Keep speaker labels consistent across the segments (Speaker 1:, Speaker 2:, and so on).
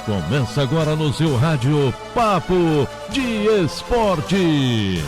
Speaker 1: Começa agora no seu rádio Papo de Esporte.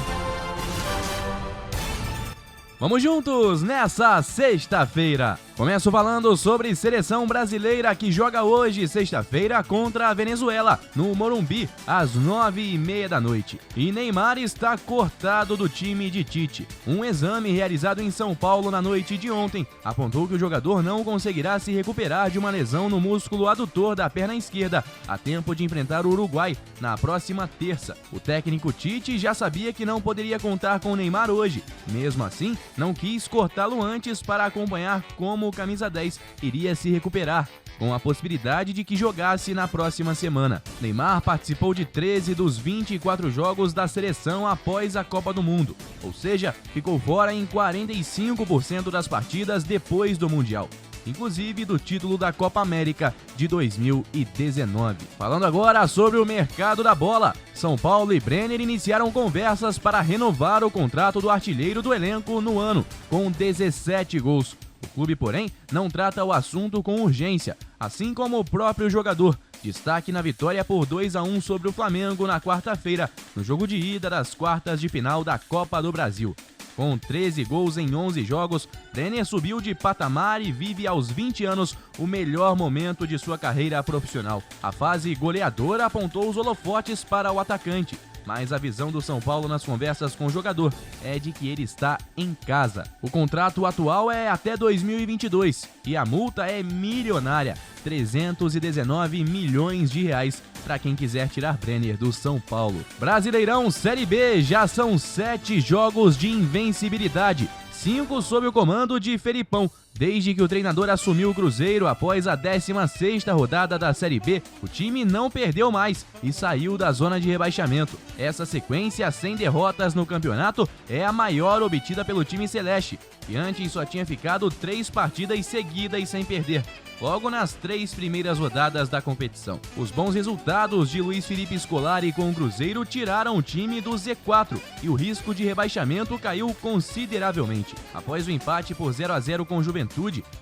Speaker 2: Vamos juntos nessa sexta-feira. Começo falando sobre seleção brasileira que joga hoje, sexta-feira, contra a Venezuela, no Morumbi, às 9h30 da noite. E Neymar está cortado do time de Tite. Um exame realizado em São Paulo na noite de ontem apontou que o jogador não conseguirá se recuperar de uma lesão no músculo adutor da perna esquerda a tempo de enfrentar o Uruguai na próxima terça. O técnico Tite já sabia que não poderia contar com o Neymar hoje. Mesmo assim, não quis cortá-lo antes para acompanhar como o camisa 10 iria se recuperar, com a possibilidade de que jogasse na próxima semana. Neymar participou de 13 dos 24 jogos da seleção após a Copa do Mundo, ou seja, ficou fora em 45% das partidas depois do Mundial, inclusive do título da Copa América de 2019. Falando agora sobre o mercado da bola, São Paulo e Brenner iniciaram conversas para renovar o contrato do artilheiro do elenco no ano, com 17 gols. O clube, porém, não trata o assunto com urgência, assim como o próprio jogador. Destaque na vitória por 2-1 sobre o Flamengo na quarta-feira, no jogo de ida das quartas de final da Copa do Brasil. Com 13 gols em 11 jogos, Brenner subiu de patamar e vive aos 20 anos o melhor momento de sua carreira profissional. A fase goleadora apontou os holofotes para o atacante, mas a visão do São Paulo nas conversas com o jogador é de que ele está em casa. O contrato atual é até 2022 e a multa é milionária, 319 milhões de reais para quem quiser tirar Brenner do São Paulo. Brasileirão Série B, já são 7 jogos de invencibilidade, 5 sob o comando de Felipão. Desde que o treinador assumiu o Cruzeiro após a 16ª rodada da Série B, o time não perdeu mais e saiu da zona de rebaixamento. Essa sequência sem derrotas no campeonato é a maior obtida pelo time celeste, que antes só tinha ficado 3 partidas seguidas sem perder, logo nas 3 primeiras rodadas da competição. Os bons resultados de Luiz Felipe Scolari com o Cruzeiro tiraram o time do Z4 e o risco de rebaixamento caiu consideravelmente. Após o empate por 0-0 com o Juventude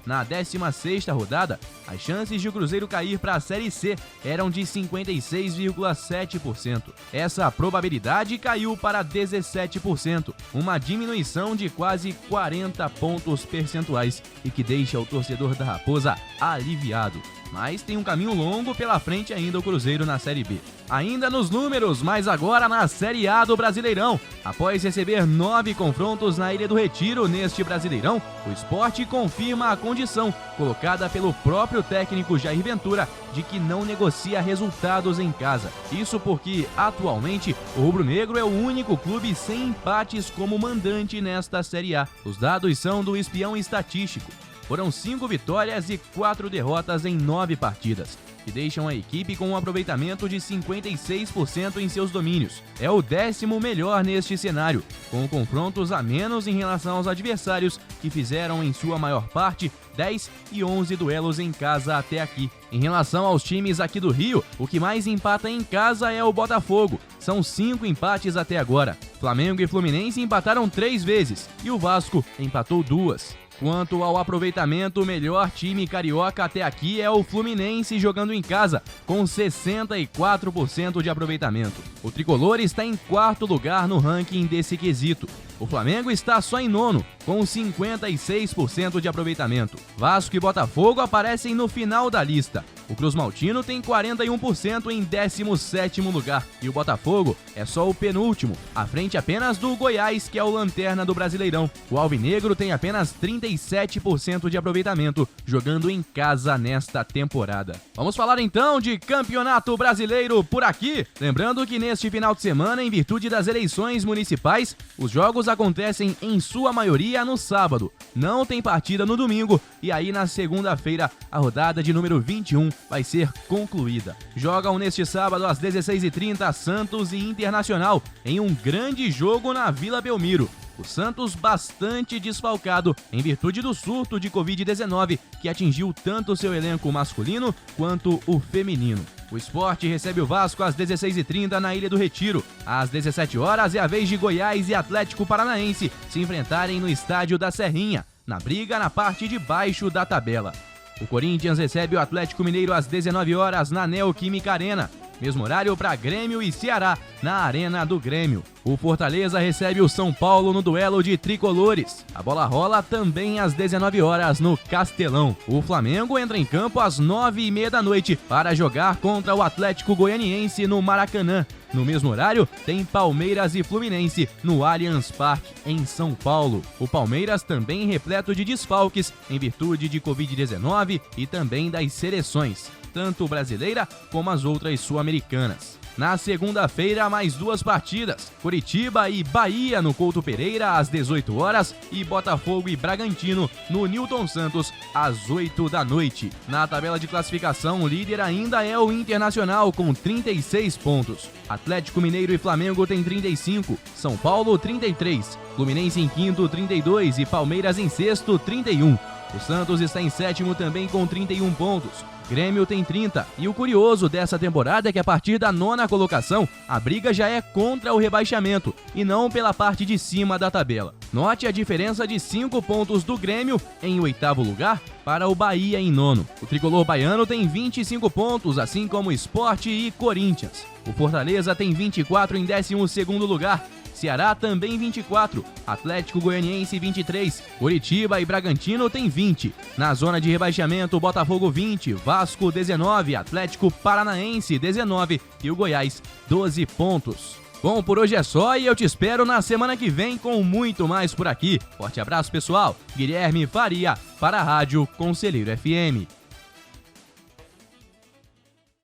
Speaker 2: na 16ª rodada, as chances de o Cruzeiro cair para a Série C eram de 56,7%. Essa probabilidade caiu para 17%, uma diminuição de quase 40 pontos percentuais e que deixa o torcedor da Raposa aliviado. Mas tem um caminho longo pela frente ainda o Cruzeiro na Série B. Ainda nos números, mas agora na Série A do Brasileirão. Após receber 9 confrontos na Ilha do Retiro neste Brasileirão, o Sport confirma a condição, colocada pelo próprio técnico Jair Ventura, de que não negocia resultados em casa. Isso porque, atualmente, o rubro-negro é o único clube sem empates como mandante nesta Série A. Os dados são do espião estatístico. Foram 5 vitórias e 4 derrotas em 9 partidas, que deixam a equipe com um aproveitamento de 56% em seus domínios. É o 10º melhor neste cenário, com confrontos a menos em relação aos adversários, que fizeram em sua maior parte 10 e 11 duelos em casa até aqui. Em relação aos times aqui do Rio, o que mais empata em casa é o Botafogo. São 5 empates até agora. Flamengo e Fluminense empataram 3 vezes e o Vasco empatou 2. Quanto ao aproveitamento, o melhor time carioca até aqui é o Fluminense jogando em casa, com 64% de aproveitamento. O tricolor está em 4º lugar no ranking desse quesito. O Flamengo está só em 9º, com 56% de aproveitamento. Vasco e Botafogo aparecem no final da lista. O Cruz Maltino tem 41% em 17º lugar e o Botafogo é só o penúltimo, à frente apenas do Goiás, que é o lanterna do Brasileirão. O Alvinegro tem apenas 37% de aproveitamento, jogando em casa nesta temporada. Vamos falar então de Campeonato Brasileiro por aqui. Lembrando que neste final de semana, em virtude das eleições municipais, os jogos acontecem em sua maioria no sábado. Não tem partida no domingo e aí na segunda-feira a rodada de número 21 vai ser concluída. Jogam neste sábado às 16h30 Santos e Internacional em um grande jogo na Vila Belmiro. O Santos bastante desfalcado em virtude do surto de Covid-19 que atingiu tanto seu elenco masculino quanto o feminino. O Sport recebe o Vasco às 16h30 na Ilha do Retiro. Às 17 horas é a vez de Goiás e Atlético Paranaense se enfrentarem no estádio da Serrinha, na briga na parte de baixo da tabela. O Corinthians recebe o Atlético Mineiro às 19 horas na Neoquímica Arena. Mesmo horário para Grêmio e Ceará, na Arena do Grêmio. O Fortaleza recebe o São Paulo no duelo de tricolores. A bola rola também às 19 horas no Castelão. O Flamengo entra em campo às 9h30 da noite para jogar contra o Atlético Goianiense no Maracanã. No mesmo horário, tem Palmeiras e Fluminense no Allianz Parque, em São Paulo. O Palmeiras também repleto de desfalques em virtude de Covid-19 e também das seleções, tanto brasileira como as outras sul-americanas. Na segunda-feira, mais 2 partidas. Curitiba e Bahia no Couto Pereira às 18 horas e Botafogo e Bragantino no Newton Santos às 8 da noite. Na tabela de classificação, o líder ainda é o Internacional com 36 pontos. Atlético Mineiro e Flamengo têm 35, São Paulo 33, Fluminense em quinto 32 e Palmeiras em sexto 31. O Santos está em sétimo também com 31 pontos. Grêmio tem 30, e o curioso dessa temporada é que a partir da 9ª colocação, a briga já é contra o rebaixamento, e não pela parte de cima da tabela. Note a diferença de 5 pontos do Grêmio em 8º lugar para o Bahia em 9º. O tricolor baiano tem 25 pontos, assim como Sport e Corinthians. O Fortaleza tem 24 em 12º lugar. Ceará também 24, Atlético Goianiense 23, Curitiba e Bragantino tem 20. Na zona de rebaixamento, Botafogo 20, Vasco 19, Atlético Paranaense 19 e o Goiás 12 pontos. Bom, por hoje é só e eu te espero na semana que vem com muito mais por aqui. Forte abraço, pessoal. Guilherme Faria para a Rádio Conselheiro FM.